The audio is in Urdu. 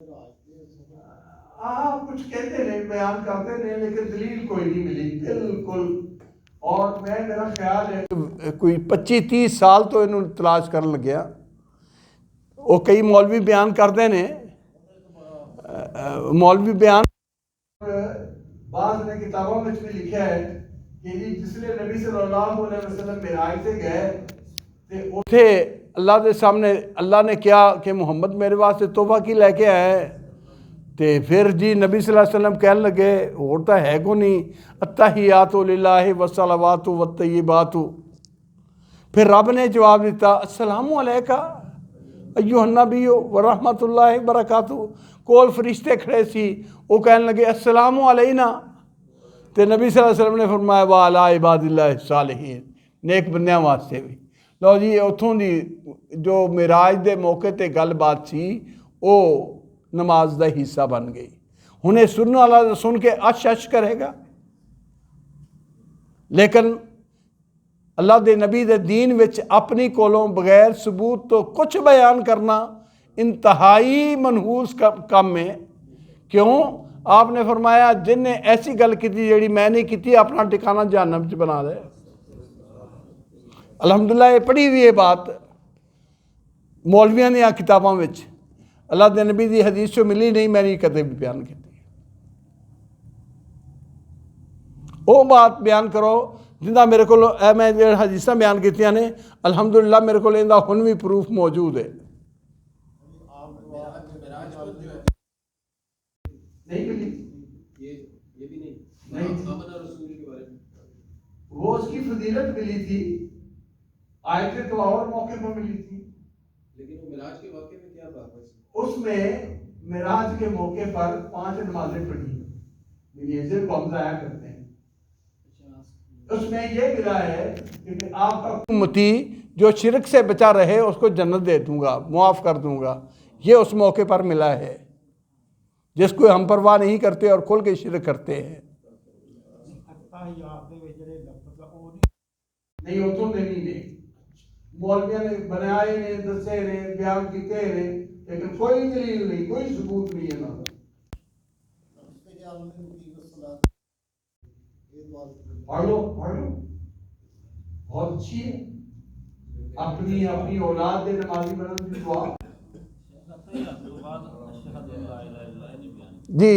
کچھ کہتے رہے، بیان کرتے رہے، لیکن دلیل کوئی نہیں ملی بالکل. اور میرا خیال ہے کوئی 25-30 سال تو انہوں تلاش کرن لگیا. وہ کئی مولوی بیان کرتے ہیں، مولوی بیان بعض نے کتابوں میں بھی لکھا ہے کہ جس نے نبی صلی اللہ علیہ وسلم معراج سے گئے تے اوتھے اللہ دے سامنے اللہ نے کیا کہ محمد میرے واسطے تحفہ کی لے کے آئے. تے پھر جی نبی صلی اللہ علیہ وسلم کہنے لگے ہوتا ہے کو نہیں، التحیات للہ والصلوات والطیبات. پھر رب نے جواب دیتا السلام علیکہ ایھا النبی ورحمۃ اللہ وبرکاتہ. کول فرشتے کھڑے سی، وہ کہنے لگے السلام علینا. تے نبی صلی اللہ علیہ وسلم نے فرمایا وعلی عباد اللہ الصالحین، نیک بندیاں واسطے بھی. لو جی اتھوں دی جو معراج دے موقع تے گل بات سی وہ نماز دا حصہ بن گئی. ہن سننے والا سن کے اش کرے گا، لیکن اللہ دے نبی دے دین وچ اپنی کولوں بغیر ثبوت تو کچھ بیان کرنا انتہائی منحوس کام ہے. کیوں؟ آپ نے فرمایا جن نے ایسی گل کی جیڑی میں نہیں کی اپنا ٹھکانہ جہنم وچ بنا دے. الحمدللہ یہ پڑھی ہوئی ہے بات مولویاں دیا کتاباں وچ، اللہ دے نبی دی حدیث جو ملی نہیں، میں نے کدے بھی بیان کی. وہ بات بیان کرو جنہ میرے کو میں حدیثاں بیان کیتیاں نے، الحمدللہ میرے کو لیندہ ہن بھی پروف موجود ہے. نہیں ملی یہ بھی نہیں وہ اس کی فضیلت ملی تھی، آیت تو اور موقع پر ملی تھی، لیکن وہ معراج کے واقعے میں کیا بات ہے؟ اس میں معراج کے موقع پر 5 نمازیں پڑھی جن کو ہم ضائع کرتے ہیں. اس میں یہ ملا ہے کہ آپ کا امتی جو شرک سے بچا رہے اس کو جنت دے دوں گا، معاف کر دوں گا. یہ اس موقع پر ملا ہے جس کو ہم پرواہ نہیں کرتے اور کھل کے شرک کرتے ہیں. نہیں اتوں دے نہیں نے مولویاں نے بنائے نے، دسے نے، بیان کیتے نے، لیکن کوئی دلیل نہیں، کوئی ثبوت نہیں ہے. پڑھ لو بہت اچھی ہے. اپنی اولاد دے نمازی بننے کی دعا. جی